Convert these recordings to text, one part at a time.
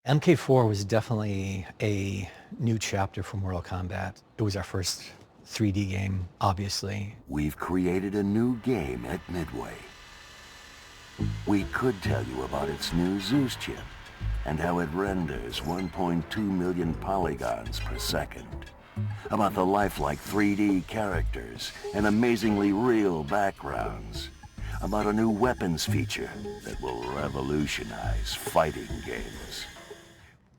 MK4 was definitely a new chapter for Mortal Kombat. It was our first 3D game, obviously. We've created a new game at Midway. We could tell you about its new Zeus chip and how it renders 1.2 million polygons per second. About the lifelike 3D characters and amazingly real backgrounds. About a new weapons feature that will revolutionize fighting games.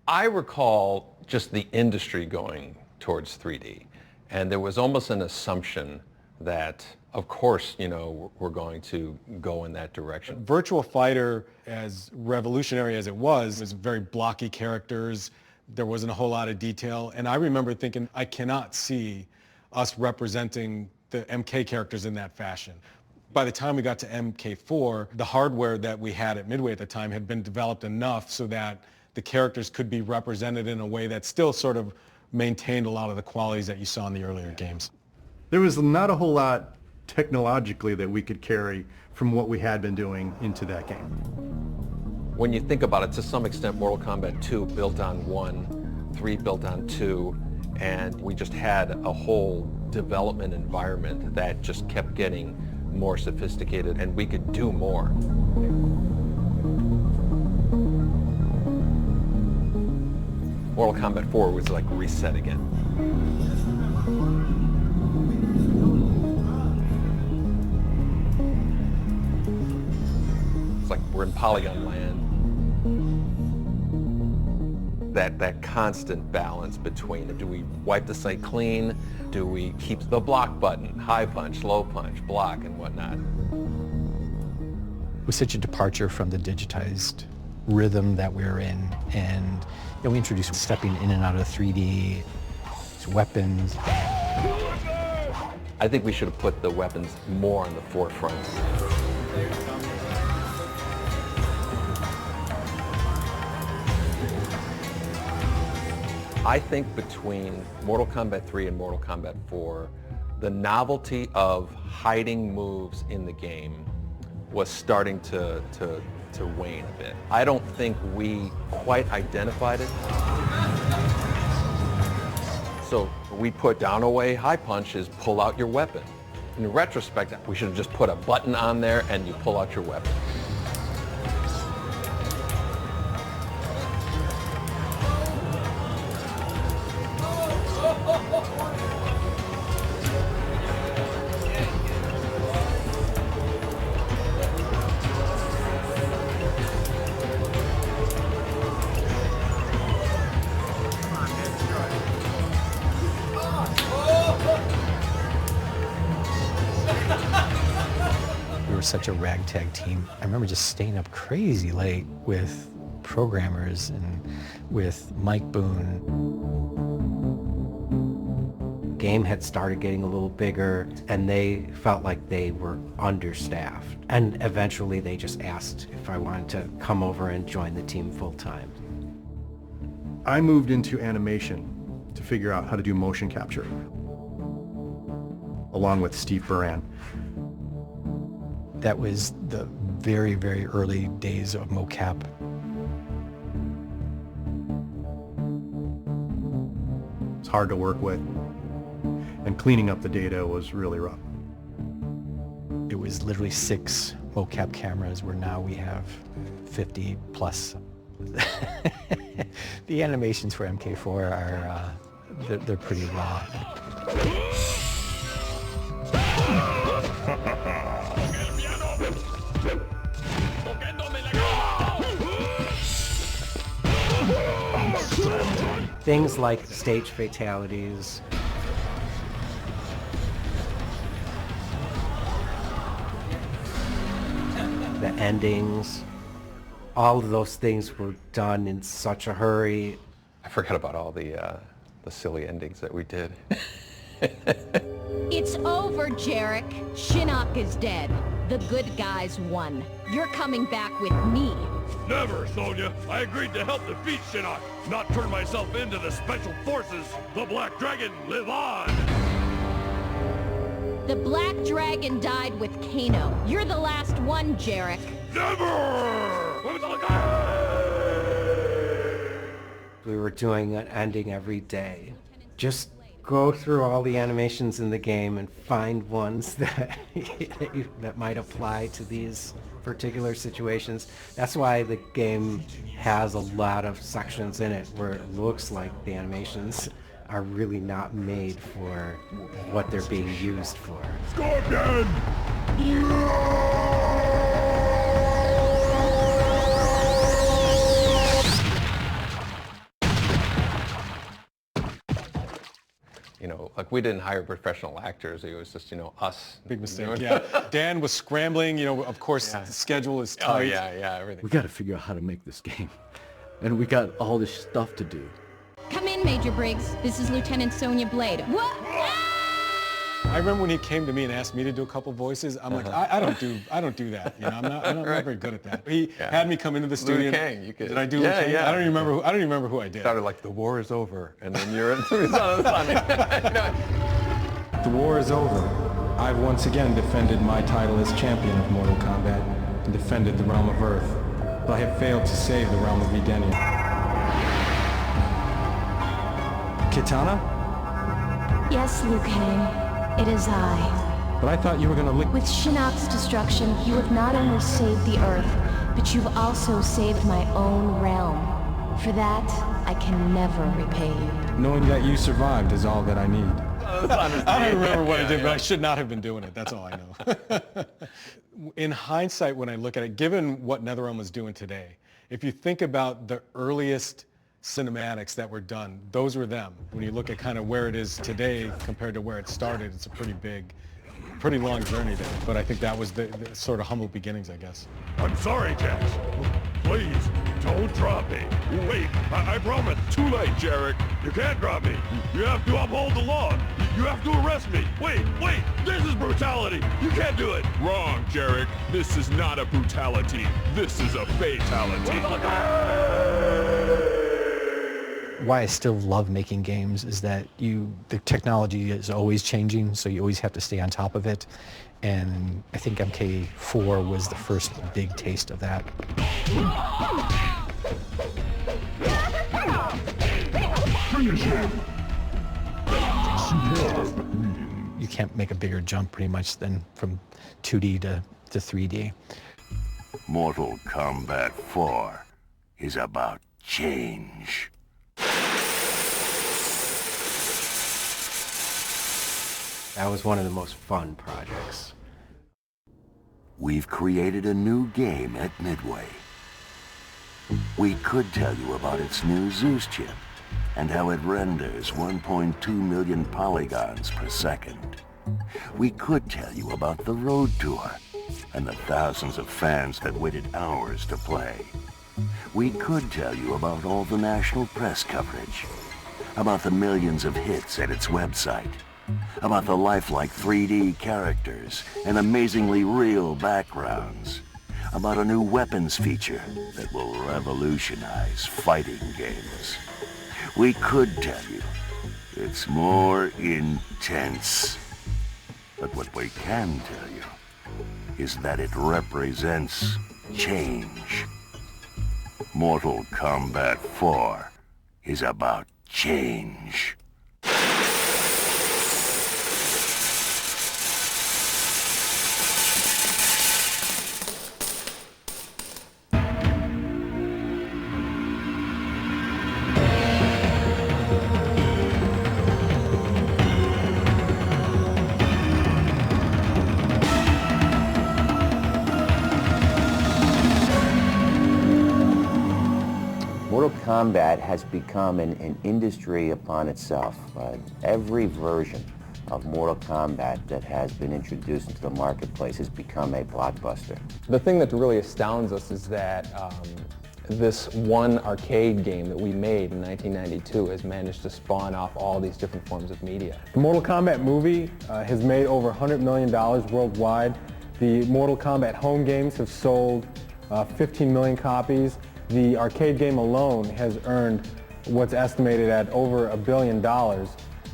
I recall just the industry going towards 3D, and there was almost an assumption that, of course, we're going to go in that direction. Virtual Fighter, as revolutionary as it was very blocky characters. There wasn't a whole lot of detail, and I remember thinking, I cannot see us representing the MK characters in that fashion. By the time we got to MK4, the hardware that we had at Midway at the time had been developed enough so that the characters could be represented in a way that still sort of maintained a lot of the qualities that you saw in the earlier games. There was not a whole lot technologically that we could carry from what we had been doing into that game. When you think about it, to some extent, Mortal Kombat 2 built on 1, 3 built on 2, and we just had a whole development environment that just kept getting more sophisticated, and we could do more. Mortal Kombat 4 was like reset again. It's like we're in polygon land. That constant balance between, do we wipe the site clean? Do we keep the block button, high punch, low punch, block, and whatnot? It was such a departure from the digitized rhythm that we were in, and we introduced stepping in and out of 3D, weapons. I think we should have put the weapons more on the forefront. I think between Mortal Kombat 3 and Mortal Kombat 4, the novelty of hiding moves in the game was starting to wane a bit. I don't think we quite identified it. So we put down away high punch is pull out your weapon. In retrospect, we should have just put a button on there and you pull out your weapon. We were such a ragtag team. I remember just staying up crazy late with programmers and with Mike Boon. Game had started getting a little bigger, and they felt like they were understaffed. And eventually they just asked if I wanted to come over and join the team full time. I moved into animation to figure out how to do motion capture, along with Steve Buran. That was the very, very early days of mocap. It's hard to work with, and cleaning up the data was really rough. It was literally 6 mocap cameras, where now we have 50 plus. The animations for MK4 are they're pretty raw. Things like stage fatalities, the endings, all of those things were done in such a hurry. I forgot about all the silly endings that we did. It's over, Jarek. Shinnok is dead. The good guys won. You're coming back with me. Never, Sonya. I agreed to help defeat Shinnok, not turn myself into the Special Forces. The Black Dragon, live on! The Black Dragon died with Kano. You're the last one, Jarek. Never! We were doing an ending every day. Just go through all the animations in the game and find ones that that might apply to these particular situations. That's why the game has a lot of sections in it where it looks like the animations are really not made for what they're being used for. Scorpion! You know, like we didn't hire professional actors. It was just, you know, us. Big mistake, yeah. Dan was scrambling, you know, of course, the schedule is tight. Oh, yeah, everything. We got to figure out how to make this game. And we got all this stuff to do. Come in, Major Briggs. This is Lieutenant Sonia Blade. What? I remember when he came to me and asked me to do a couple voices. I'm like, I don't do that. You know, I'm not very good at that. He had me come into the studio. Liu Kang, you could. Did I do Liu Kang? I don't even remember who I did. Started like the war is over, and then you're in the sun. The war is over. I've once again defended my title as champion of Mortal Kombat and defended the realm of Earth, but I have failed to save the realm of Edenia. Kitana? Yes, Liu Kang. It is I. But I thought you were gonna lick— With Shinnok's destruction, you have not only saved the Earth, but you've also saved my own realm. For that, I can never repay you. Knowing that you survived is all that I need. I don't remember what I did, but I should not have been doing it. That's all I know. In hindsight, when I look at it, given what NetherRealm was doing today, if you think about the earliest cinematics that were done, those were them. When you look at kind of where it is today compared to where it started, it's a pretty long journey there. But I think that was the sort of humble beginnings, I guess. I'm sorry, Jax. Please, don't drop me. Wait, I promise. Too late, Jarek. You can't drop me. You have to uphold the law. You have to arrest me. Wait, this is brutality. You can't do it. Wrong, Jarek. This is not a brutality. This is a fatality. Why I still love making games is that the technology is always changing, so you always have to stay on top of it. And I think MK4 was the first big taste of that. You can't make a bigger jump pretty much than from 2D to 3D. Mortal Kombat 4 is about change. That was one of the most fun projects. We've created a new game at Midway. We could tell you about its new Zeus chip and how it renders 1.2 million polygons per second. We could tell you about the Road Tour and the thousands of fans that waited hours to play. We could tell you about all the national press coverage, about the millions of hits at its website, about the lifelike 3D characters and amazingly real backgrounds, about a new weapons feature that will revolutionize fighting games. We could tell you it's more intense. But what we can tell you is that it represents change. Mortal Kombat 4 is about change. Mortal Kombat has become an industry upon itself. Every version of Mortal Kombat that has been introduced into the marketplace has become a blockbuster. The thing that really astounds us is that this one arcade game that we made in 1992 has managed to spawn off all these different forms of media. The Mortal Kombat movie has made over $100 million worldwide. The Mortal Kombat home games have sold 15 million copies. The arcade game alone has earned what's estimated at over $1 billion.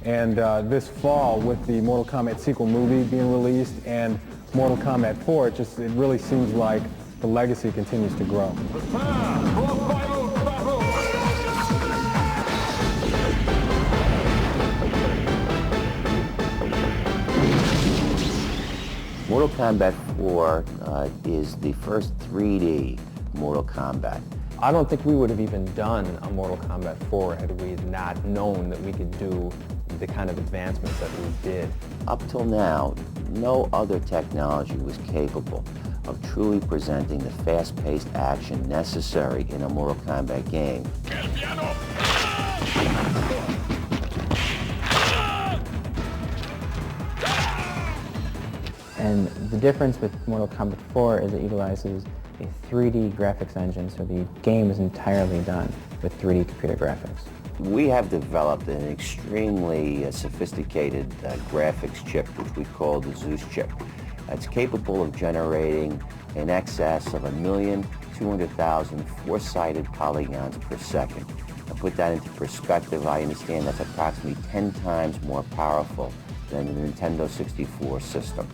And this fall, with the Mortal Kombat sequel movie being released and Mortal Kombat 4, it really seems like the legacy continues to grow. Mortal Kombat 4 is the first 3D Mortal Kombat. I don't think we would have even done a Mortal Kombat 4 had we not known that we could do the kind of advancements that we did. Up till now, no other technology was capable of truly presenting the fast-paced action necessary in a Mortal Kombat game. And the difference with Mortal Kombat 4 is it utilizes a 3D graphics engine, so the game is entirely done with 3D computer graphics. We have developed an extremely sophisticated graphics chip, which we call the Zeus chip. It's capable of generating in excess of 1,200,000 four-sided polygons per second. To put that into perspective, I understand that's approximately 10 times more powerful than the Nintendo 64 system.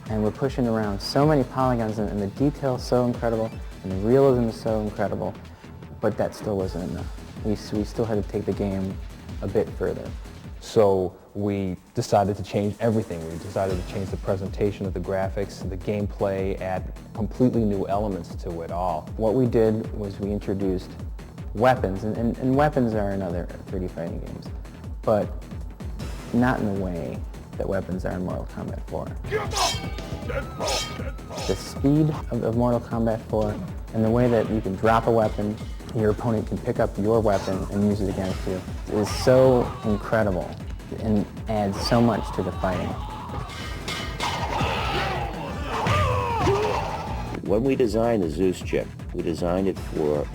And we're pushing around so many polygons, and the detail is so incredible, and the realism is so incredible, but that still wasn't enough. We still had to take the game a bit further. So we decided to change everything. We decided to change the presentation of the graphics, the gameplay, add completely new elements to it all. What we did was we introduced weapons, and weapons are in other 3D fighting games, but not in the way that weapons are in Mortal Kombat 4. The speed of Mortal Kombat 4 and the way that you can drop a weapon, your opponent can pick up your weapon and use it against you is so incredible and adds so much to the fighting. When we designed the Zeus chip, we designed it for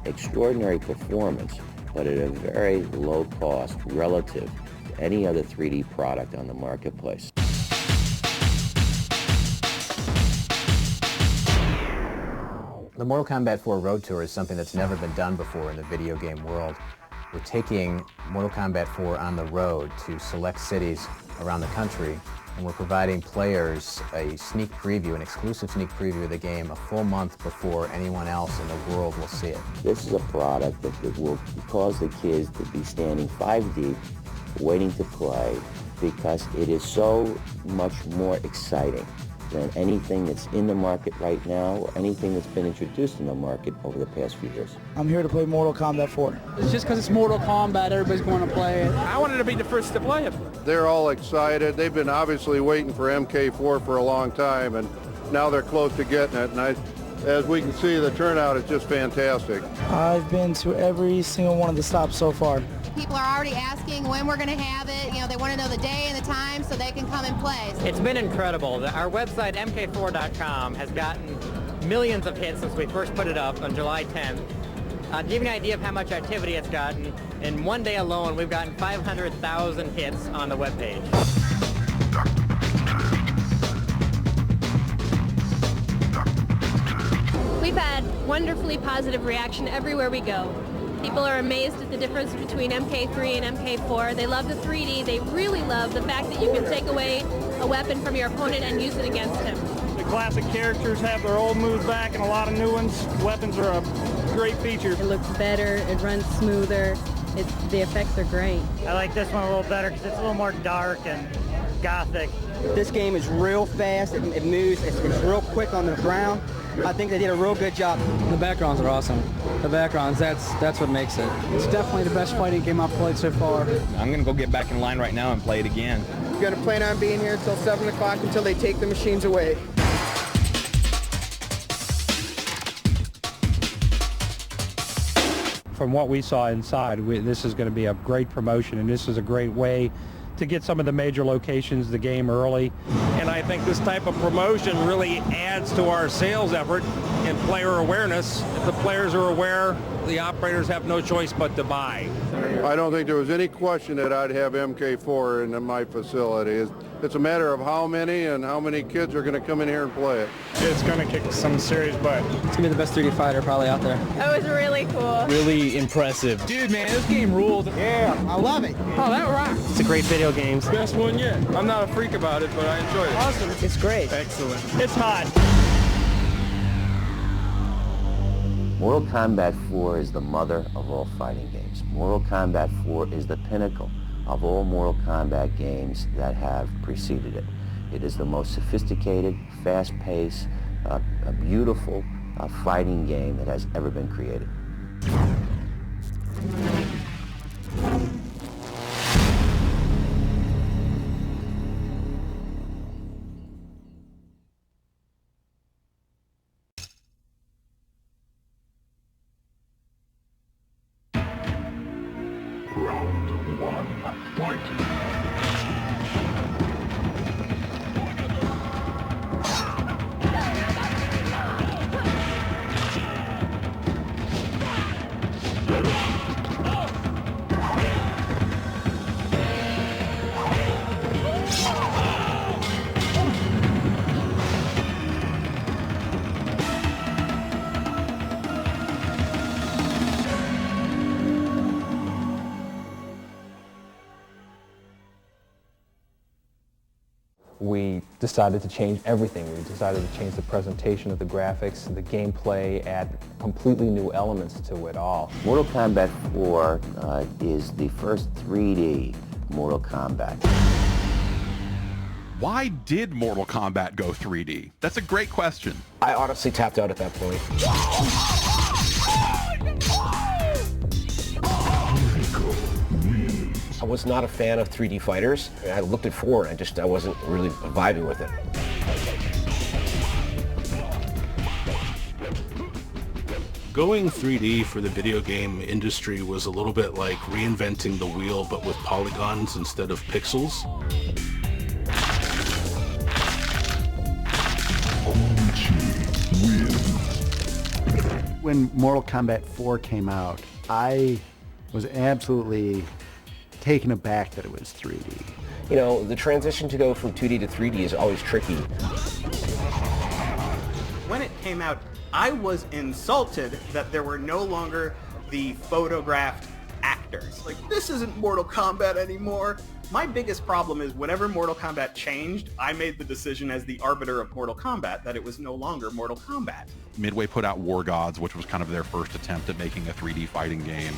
extraordinary performance, but at a very low cost relative to any other 3D product on the marketplace. The Mortal Kombat 4 Road Tour is something that's never been done before in the video game world. We're taking Mortal Kombat 4 on the road to select cities around the country, and we're providing players a sneak preview, an exclusive sneak preview of the game a full month before anyone else in the world will see it. This is a product that will cause the kids to be standing 5 deep, waiting to play, because it is so much more exciting than anything that's in the market right now or anything that's been introduced in the market over the past few years. I'm here to play Mortal Kombat 4. It's just because it's Mortal Kombat, everybody's going to play it. I wanted to be the first to play it. They're all excited. They've been obviously waiting for MK4 for a long time, and now they're close to getting it. And as we can see, the turnout is just fantastic. I've been to every single one of the stops so far. People are already asking when we're going to have it. You know, they want to know the day and the time so they can come and play. It's been incredible. Our website, mk4.com, has gotten millions of hits since we first put it up on July 10th. To give you an idea of how much activity it's gotten, in one day alone, we've gotten 500,000 hits on the webpage. We've had wonderfully positive reaction everywhere we go. People are amazed at the difference between MK3 and MK4. They love the 3D. They really love the fact that you can take away a weapon from your opponent and use it against him. The classic characters have their old moves back and a lot of new ones. Weapons are a great feature. It looks better, it runs smoother, the effects are great. I like this one a little better because it's a little more dark and gothic. This game is real fast, it moves, it's real quick on the ground. I think they did a real good job. The backgrounds are awesome. The backgrounds, that's what makes it. It's definitely the best fighting game I've played so far. I'm going to go get back in line right now and play it again. We're going to plan on being here until 7 o'clock until they take the machines away. From what we saw inside, this is going to be a great promotion, and this is a great way to get some of the major locations of the game early. And I think this type of promotion really adds to our sales effort and player awareness. If the players are aware, the operators have no choice but to buy. I don't think there was any question that I'd have MK4 in my facility. It's a matter of how many and how many kids are going to come in here and play it. It's going to kick some serious butt. It's going to be the best 3D fighter probably out there. It was really cool. Really impressive. Dude, man, this game ruled. Yeah, I love it. Oh, that rocks. It's a great video game. Best one yet. I'm not a freak about it, but I enjoy it. Awesome. It's great. Excellent. It's hot. Mortal Kombat 4 is the mother of all fighting games. Mortal Kombat 4 is the pinnacle of all Mortal Kombat games that have preceded it. It is the most sophisticated, fast-paced, a beautiful fighting game that has ever been created. Round 1, fight! We decided to change everything. We decided to change the presentation of the graphics, the gameplay, add completely new elements to it all. Mortal Kombat 4 is the first 3D Mortal Kombat. Why did Mortal Kombat go 3D? That's a great question. I honestly tapped out at that point. I was not a fan of 3D fighters. I looked at 4 and I wasn't really vibing with it. Going 3D for the video game industry was a little bit like reinventing the wheel, but with polygons instead of pixels. When Mortal Kombat 4 came out, I was absolutely taken aback that it was 3D. You know, the transition to go from 2D to 3D is always tricky. When it came out, I was insulted that there were no longer the photographed actors. Like, this isn't Mortal Kombat anymore. My biggest problem is whenever Mortal Kombat changed, I made the decision as the arbiter of Mortal Kombat that it was no longer Mortal Kombat. Midway put out War Gods, which was kind of their first attempt at making a 3D fighting game.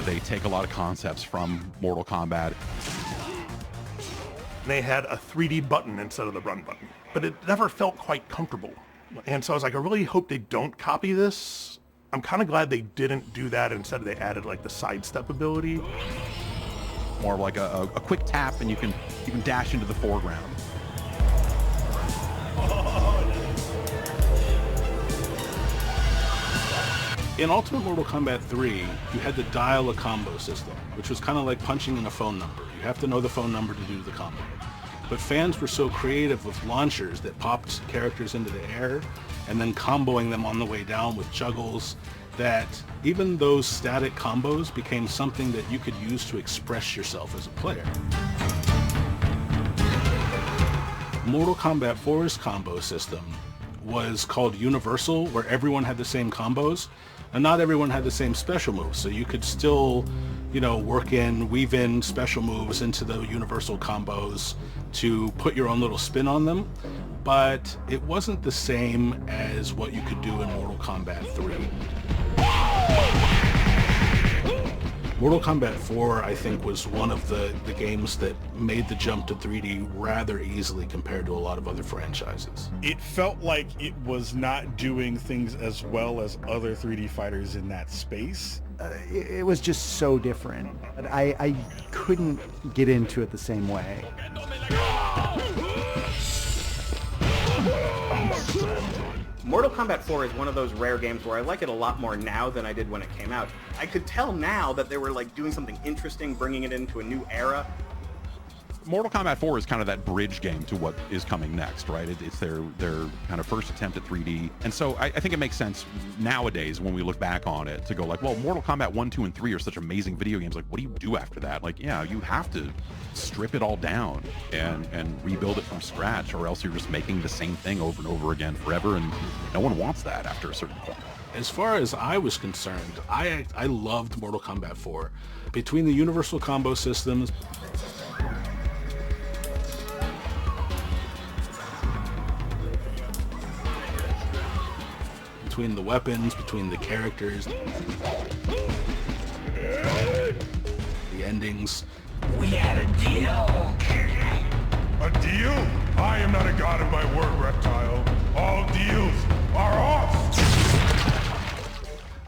They take a lot of concepts from Mortal Kombat. They had a 3D button instead of the run button, but it never felt quite comfortable. And so I was like, I really hope they don't copy this. I'm kind of glad they didn't do that. Instead they added like the sidestep ability. More like a quick tap and you can dash into the foreground. In Ultimate Mortal Kombat 3, you had to dial a combo system, which was kind of like punching in a phone number. You have to know the phone number to do the combo. But fans were so creative with launchers that popped characters into the air and then comboing them on the way down with juggles, that even those static combos became something that you could use to express yourself as a player. Mortal Kombat 4's combo system was called Universal, where everyone had the same combos, and not everyone had the same special moves. So you could still, weave in special moves into the Universal combos to put your own little spin on them, but it wasn't the same as what you could do in Mortal Kombat 3. Mortal Kombat 4, I think, was one of the games that made the jump to 3D rather easily compared to a lot of other franchises. It felt like it was not doing things as well as other 3D fighters in that space. It was just so different. I couldn't get into it the same way. Mortal Kombat 4 is one of those rare games where I like it a lot more now than I did when it came out. I could tell now that they were doing something interesting, bringing it into a new era. Mortal Kombat 4 is kind of that bridge game to what is coming next, right? It's their kind of first attempt at 3D. And so I think it makes sense nowadays when we look back on it to go like, well, Mortal Kombat 1, 2, and 3 are such amazing video games. Like, what do you do after that? Like, yeah, you have to strip it all down and rebuild it from scratch, or else you're just making the same thing over and over again forever, and no one wants that after a certain point. As far as I was concerned, I loved Mortal Kombat 4. Between the universal combo systems, between the weapons, between the characters, the endings. We had a deal. A deal? I am not a god of my word, reptile. All deals are off!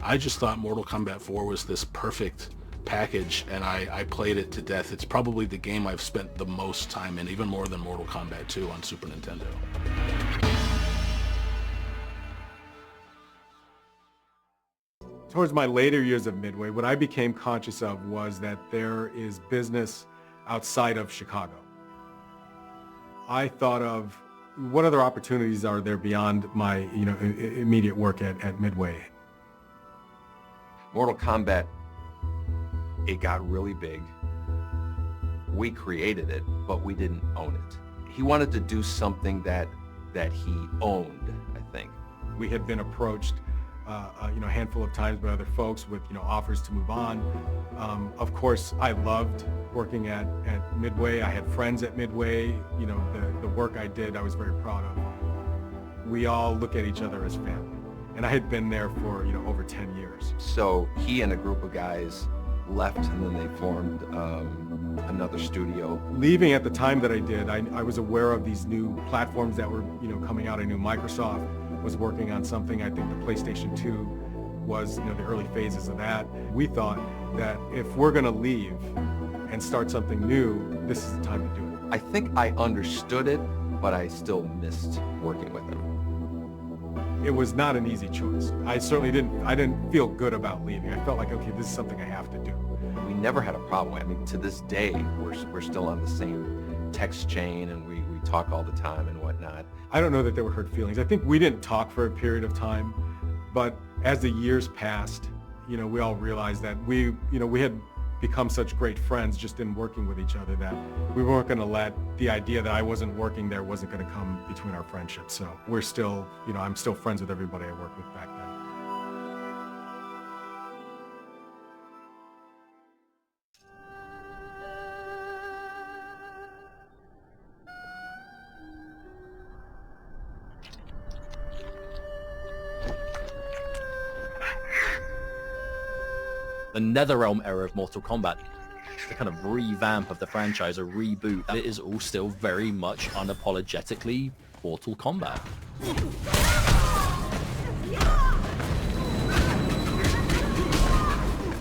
I just thought Mortal Kombat 4 was this perfect package, and I played it to death. It's probably the game I've spent the most time in, even more than Mortal Kombat 2 on Super Nintendo. Towards my later years of Midway, what I became conscious of was that there is business outside of Chicago. I thought of what other opportunities are there beyond my immediate work at Midway. Mortal Kombat, it got really big. We created it, but we didn't own it. He wanted to do something that he owned, I think. We had been approached a handful of times by other folks with offers to move on. Of course, I loved working at Midway. I had friends at Midway. The work I did, I was very proud of. We all look at each other as family, and I had been there for over 10 years. So he and a group of guys left, and then they formed another studio. Leaving at the time that I did, I was aware of these new platforms that were coming out. I knew Microsoft was working on something. I think the PlayStation 2 was the early phases of that. We thought that if we're going to leave and start something new, this is the time to do it. I think I understood it, but I still missed working with him. It was not an easy choice. I certainly didn't feel good about leaving. I felt like, okay, this is something I have to do. We never had a problem. I mean, to this day, we're still on the same text chain, and we talk all the time and whatnot. I don't know that there were hurt feelings. I think we didn't talk for a period of time, but as the years passed, we all realized that we had become such great friends just in working with each other that we weren't going to let the idea that I wasn't working there wasn't going to come between our friendship. So we're still, I'm still friends with everybody I worked with back then. The NetherRealm era of Mortal Kombat, the kind of revamp of the franchise, a reboot, it is all still very much unapologetically Mortal Kombat.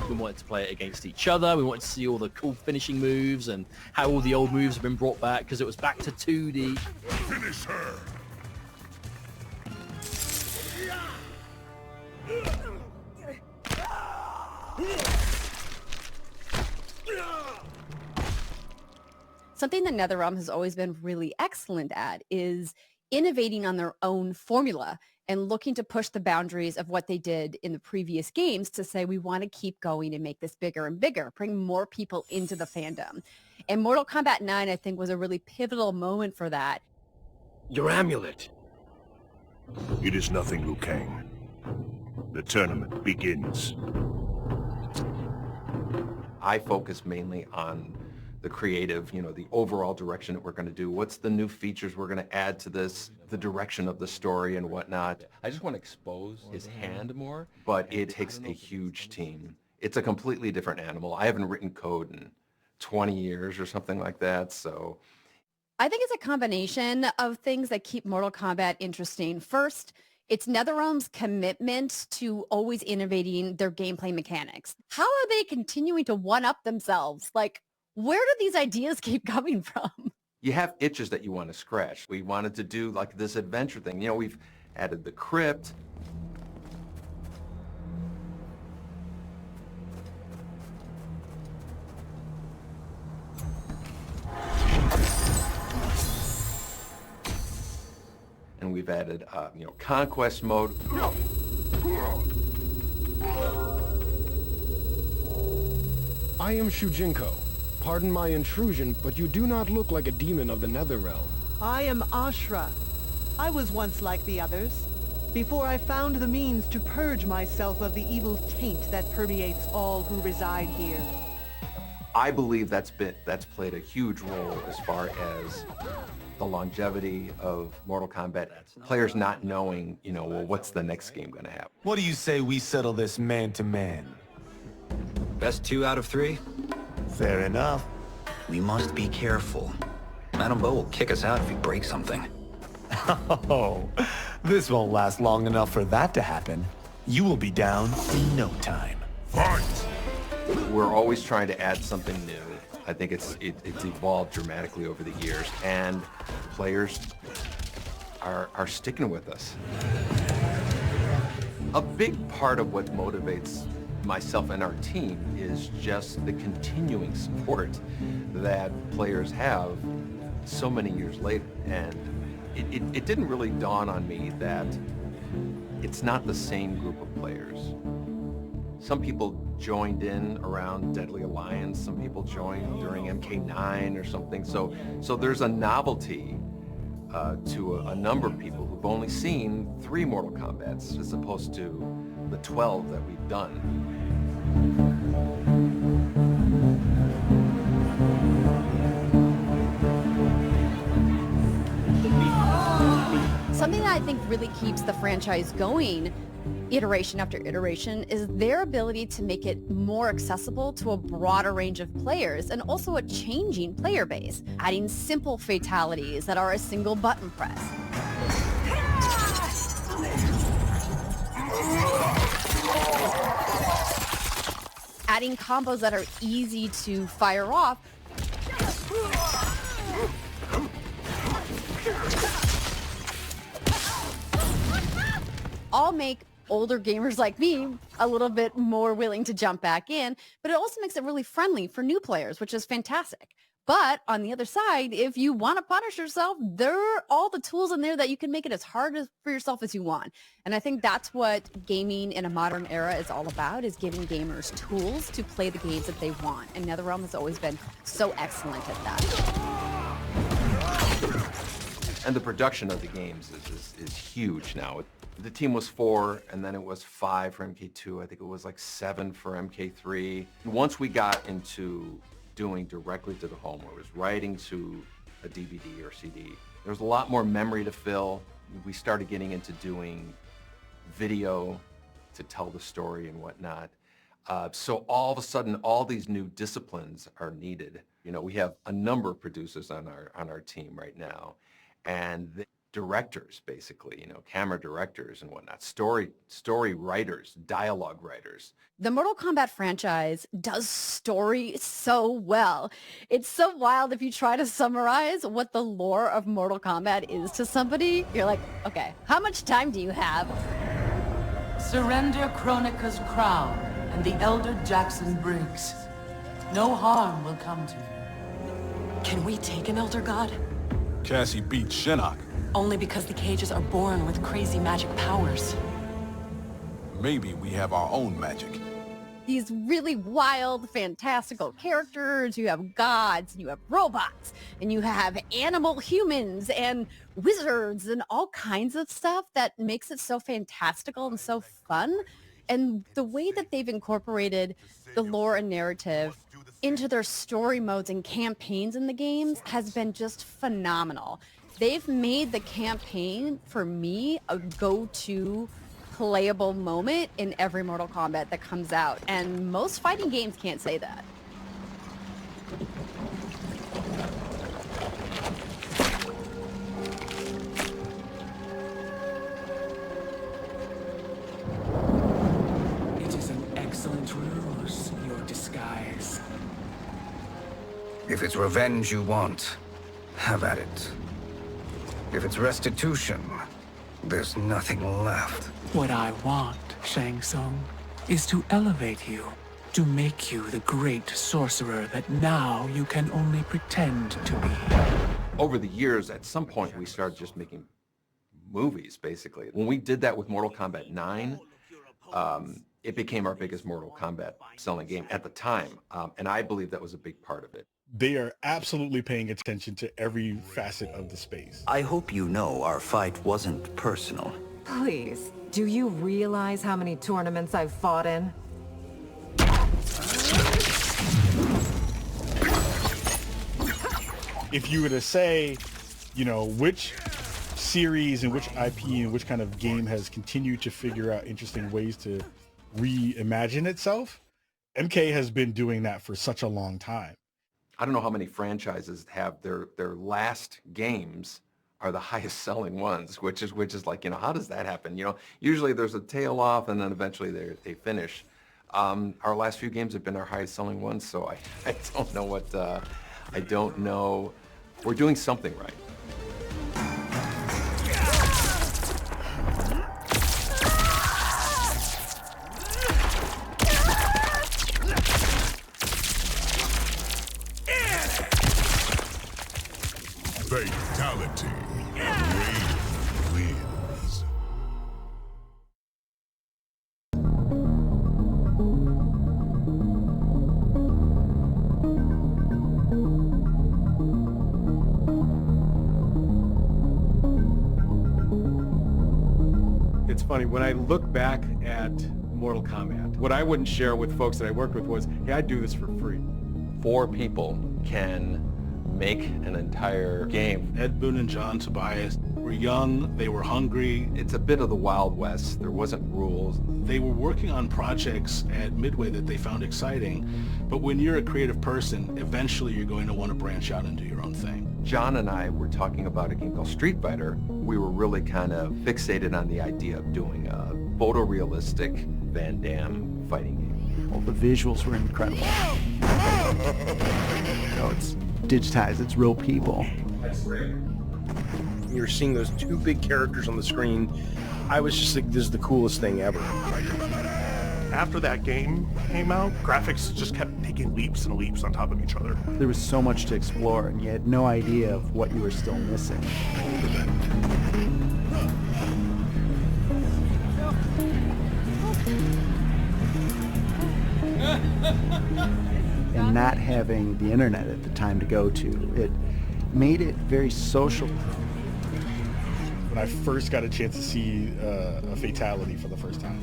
We wanted to play it against each other, we wanted to see all the cool finishing moves and how all the old moves have been brought back, because it was back to 2D. Finish her! Something that NetherRealm has always been really excellent at is innovating on their own formula and looking to push the boundaries of what they did in the previous games to say, we want to keep going and make this bigger and bigger, bring more people into the fandom. And Mortal Kombat 9, I think, was a really pivotal moment for that. Your amulet. It is nothing, Liu Kang. The tournament begins. I focus mainly on the creative, the overall direction that we're going to do. What's the new features we're going to add to this, the direction of the story and whatnot. I just want to expose his hand more, but it takes a huge team. It's a completely different animal. I haven't written code in 20 years or something like that, so. I think it's a combination of things that keep Mortal Kombat interesting. First, it's NetherRealm's commitment to always innovating their gameplay mechanics. How are they continuing to one-up themselves? Like, where do these ideas keep coming from? You have itches that you want to scratch. We wanted to do like this adventure thing. We've added the crypt. And we've added, conquest mode. I am Shujinko. Pardon my intrusion, but you do not look like a demon of the Netherrealm. I am Ashra. I was once like the others, before I found the means to purge myself of the evil taint that permeates all who reside here. I believe that's played a huge role as far as the longevity of Mortal Kombat. Players not knowing, well, what's the next game going to happen? What do you say we settle this man to man? Best 2 out of 3? Fair enough. We must be careful. Madame Bo will kick us out if we break something. Oh, this won't last long enough for that to happen. You will be down in no time. Fight! We're always trying to add something new. I think it's evolved dramatically over the years, and players are sticking with us. A big part of what motivates myself and our team is just the continuing support that players have so many years later. And it didn't really dawn on me that it's not the same group of players. Some people joined in around Deadly Alliance, some people joined during MK9 or something. So there's a novelty to a number of people who've only seen 3 Mortal Kombats as opposed to the 12 that we've done. Something that I think really keeps the franchise going iteration after iteration is their ability to make it more accessible to a broader range of players and also a changing player base, adding simple fatalities that are a single button press. Adding combos that are easy to fire off. All make older gamers like me a little bit more willing to jump back in, but it also makes it really friendly for new players, which is fantastic. But on the other side, if you want to punish yourself, there are all the tools in there that you can make it as hard for yourself as you want. And I think that's what gaming in a modern era is all about, is giving gamers tools to play the games that they want. And NetherRealm has always been so excellent at that. And the production of the games is huge now. The team was 4, and then it was 5 for MK2. I think it was like 7 for MK3. Once we got into doing directly to the home, where it was writing to a DVD or CD, there was a lot more memory to fill. We started getting into doing video to tell the story and whatnot. So all of a sudden, all these new disciplines are needed. You know, we have a number of producers on our team right now, and the directors, basically, you know, camera directors and whatnot, story writers, dialogue writers. The Mortal Kombat franchise does story so well. It's so wild if you try to summarize what the lore of Mortal Kombat is to somebody. You're like, okay, how much time do you have? Surrender Chronica's crown and the Elder Jackson Briggs. No harm will come to you. Can we take an Elder God? Cassie beat Shinnok. Only because the cages are born with crazy magic powers. Maybe we have our own magic. These really wild, fantastical characters. You have gods, and you have robots, and you have animal humans, and wizards, and all kinds of stuff that makes it so fantastical and so fun. And the way that they've incorporated the lore and narrative into their story modes and campaigns in the games has been just phenomenal. They've made the campaign, for me, a go-to playable moment in every Mortal Kombat that comes out, and most fighting games can't say that. It is an excellent ruse, your disguise. If it's revenge you want, have at it. If it's restitution, there's nothing left. What I want, Shang Tsung, is to elevate you, to make you the great sorcerer that now you can only pretend to be. Over the years, at some point, we started just making movies, basically. When we did that with Mortal Kombat 9, it became our biggest Mortal Kombat selling game at the time, and I believe that was a big part of it. They are absolutely paying attention to every facet of the space. I hope you know our fight wasn't personal. Please, do you realize how many tournaments I've fought in? If you were to say, you know, which series and which IP and which kind of game has continued to figure out interesting ways to reimagine itself, MK has been doing that for such a long time. I don't know how many franchises have their last games are the highest selling ones, which is like, you know, how does that happen? You know, usually there's a tail off and then eventually they finish. Our last few games have been our highest selling ones, so I don't know what, I don't know. We're doing something right. Fatality. Raiden wins. It's funny, when I look back at Mortal Kombat, what I wouldn't share with folks that I worked with was, hey, I do this for free. 4 people can make an entire game. Ed, Boon, and John Tobias were young, they were hungry. It's a bit of the Wild West. There wasn't rules. They were working on projects at Midway that they found exciting, but when you're a creative person, eventually you're going to want to branch out and do your own thing. John and I were talking about a game called Street Fighter. We were really kind of fixated on the idea of doing a photorealistic Van Damme fighting game. Well, the visuals were incredible. You know, it's digitized, it's real people. That's great. You're seeing those 2 big characters on the screen. I was just like, this is the coolest thing ever. After that game came out, graphics just kept taking leaps and leaps on top of each other. There was so much to explore, and you had no idea of what you were still missing. And not having the internet at the time to go to, it made it very social. When I first got a chance to see a fatality for the first time,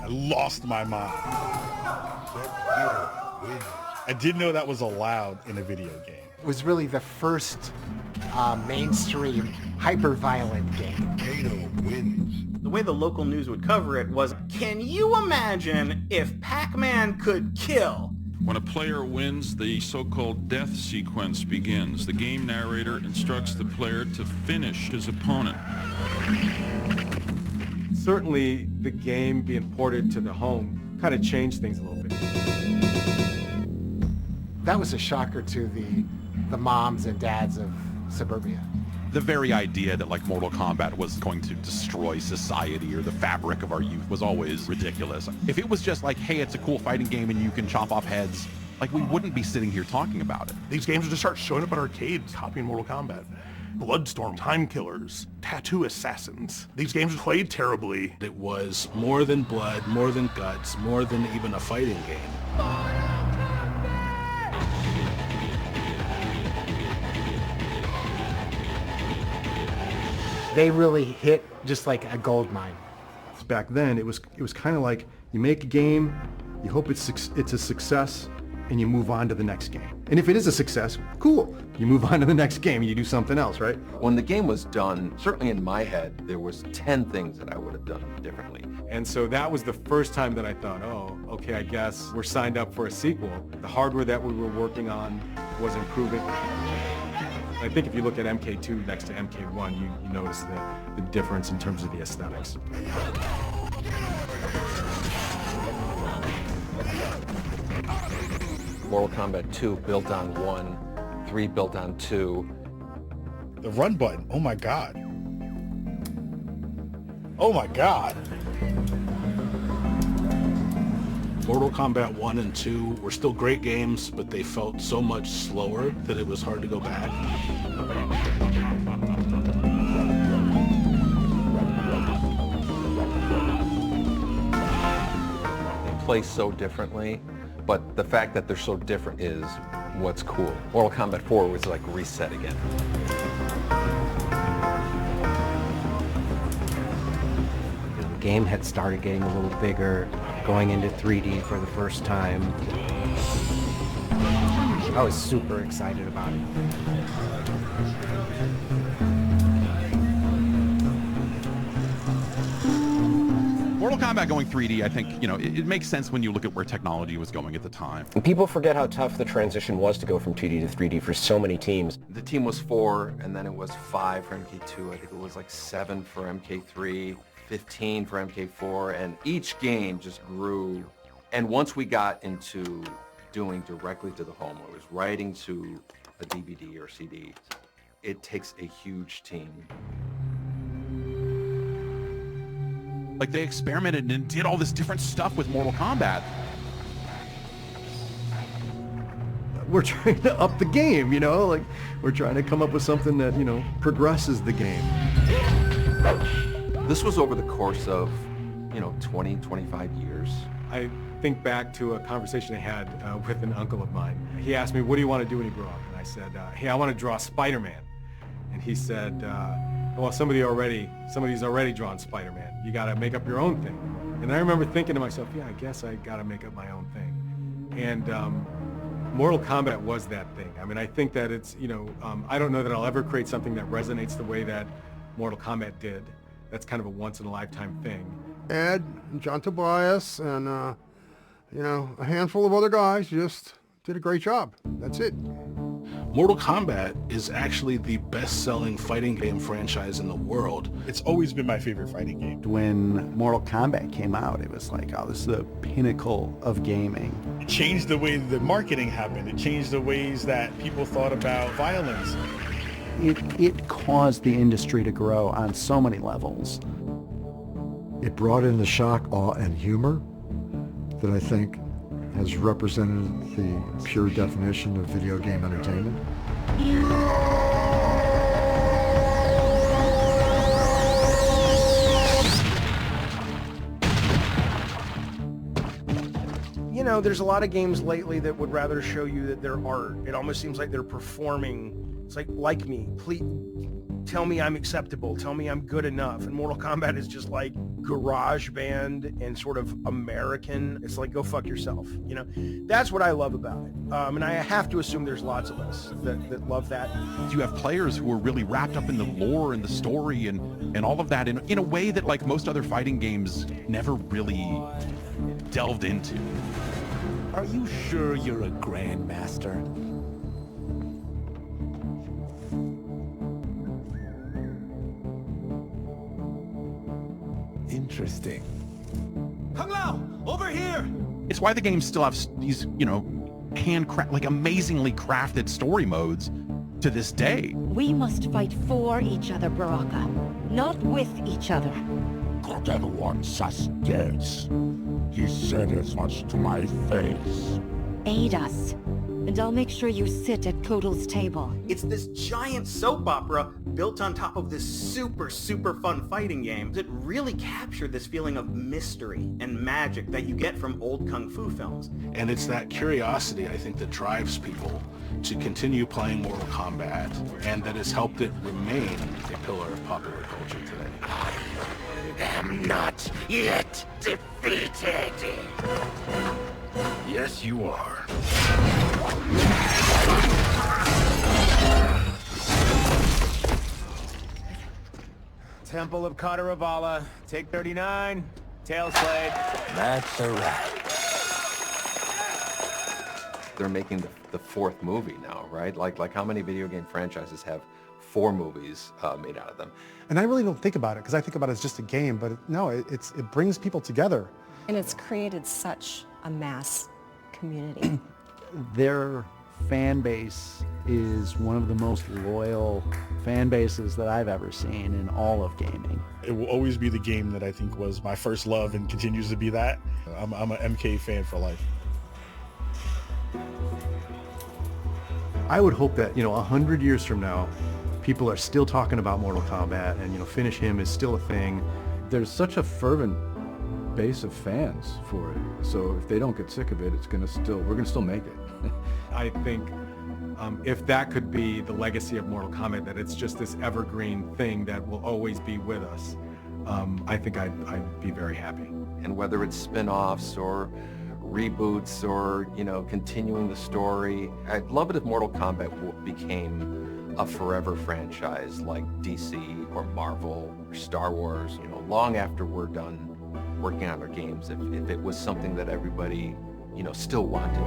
I lost my mind. I didn't know that was allowed in a video game. It was really the first mainstream hyper-violent game. Kano wins. The way the local news would cover it was, can you imagine if Pac-Man could kill? When a player wins, the so-called death sequence begins. The game narrator instructs the player to finish his opponent. Certainly, the game being ported to the home kind of changed things a little bit. That was a shocker to the moms and dads of suburbia. The very idea that like Mortal Kombat was going to destroy society or the fabric of our youth was always ridiculous. If it was just like, hey, it's a cool fighting game and you can chop off heads, like we wouldn't be sitting here talking about it. These games would just start showing up at arcades, copying Mortal Kombat. Bloodstorm, Time Killers, Tattoo Assassins. These games played terribly. It was more than blood, more than guts, more than even a fighting game. They really hit just like a gold mine. Back then, it was kind of like you make a game, you hope it's a success, and you move on to the next game. And if it is a success, cool. You move on to the next game and you do something else, right? When the game was done, certainly in my head, there was 10 things that I would have done differently. And so that was the first time that I thought, oh, okay, I guess we're signed up for a sequel. The hardware that we were working on was improving. I think if you look at MK2 next to MK1, you notice the difference in terms of the aesthetics. Mortal Kombat 2 built on 1, 3 built on 2. The run button, oh my god. Oh my god. Mortal Kombat 1 and 2 were still great games, but they felt so much slower that it was hard to go back. They play so differently, but the fact that they're so different is what's cool. Mortal Kombat 4 was like reset again. The game had started getting a little bigger, going into 3D for the first time. I was super excited about it. Mortal Kombat going 3D, I think, it makes sense when you look at where technology was going at the time. And people forget how tough the transition was to go from 2D to 3D for so many teams. The team was 4, and then it was 5 for MK2. I think it was like 7 for MK3, 15 for MK4, and each game just grew. And once we got into doing directly to the home, or was writing to a DVD or CD, it takes a huge team. Like, they experimented and did all this different stuff with Mortal Kombat. We're trying to up the game, like we're trying to come up with something that, progresses the game. This was over the course of, 20, 25 years. I think back to a conversation I had with an uncle of mine. He asked me, what do you want to do when you grow up? And I said, hey, I want to draw Spider-Man. And he said, well, somebody's already drawn Spider-Man. You got to make up your own thing. And I remember thinking to myself, yeah, I guess I got to make up my own thing. And Mortal Kombat was that thing. I mean, I think that it's, I don't know that I'll ever create something that resonates the way that Mortal Kombat did. That's kind of a once-in-a-lifetime thing. Ed, and John Tobias, and, a handful of other guys just did a great job. That's it. Mortal Kombat is actually the best-selling fighting game franchise in the world. It's always been my favorite fighting game. When Mortal Kombat came out, it was like, oh, this is the pinnacle of gaming. It changed the way the marketing happened. It changed the ways that people thought about violence. It caused the industry to grow on so many levels. It brought in the shock, awe, and humor that I think has represented the pure definition of video game entertainment. There's a lot of games lately that would rather show you that they're art. It almost seems like they're performing. It's like me, please tell me I'm acceptable, tell me I'm good enough. And Mortal Kombat is just like garage band and sort of American. It's like, go fuck yourself. That's what I love about it. And I have to assume there's lots of us that love that. You have players who are really wrapped up in the lore and the story and all of that in a way that, like, most other fighting games never really delved into. Are you sure you're a grandmaster? Interesting. Kung Lao, over here! It's why the games still have these, amazingly crafted story modes to this day. We must fight for each other, Baraka, not with each other. Got anyone suspects? He said as much to my face. Aid us, and I'll make sure you sit at Kotal's table. It's this giant soap opera built on top of this super, super fun fighting game that really captured this feeling of mystery and magic that you get from old kung fu films. And it's that curiosity, I think, that drives people to continue playing Mortal Kombat, and that has helped it remain a pillar of popular culture today. I am not yet defeated. Yes, you are. Temple of Kataravala, take 39, tail slate. That's a wrap. They're making the 4th movie now, right? Like how many video game franchises have 4 movies made out of them? And I really don't think about it, because I think about it as just a game, but it brings people together. And it's created such a mass community. Their fan base is one of the most loyal fan bases that I've ever seen in all of gaming. It will always be the game that I think was my first love and continues to be that. I'm an MK fan for life. I would hope that, 100 years from now, people are still talking about Mortal Kombat and, Finish Him is still a thing. There's such a fervent base of fans for it. So if they don't get sick of it, we're gonna still make it. I think if that could be the legacy of Mortal Kombat, that it's just this evergreen thing that will always be with us, I think I'd be very happy. And whether it's spin-offs or reboots or, continuing the story, I'd love it if Mortal Kombat became a forever franchise like DC or Marvel or Star Wars, long after we're done working on our games if it was something that everybody, you know, still wanted.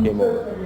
Game over.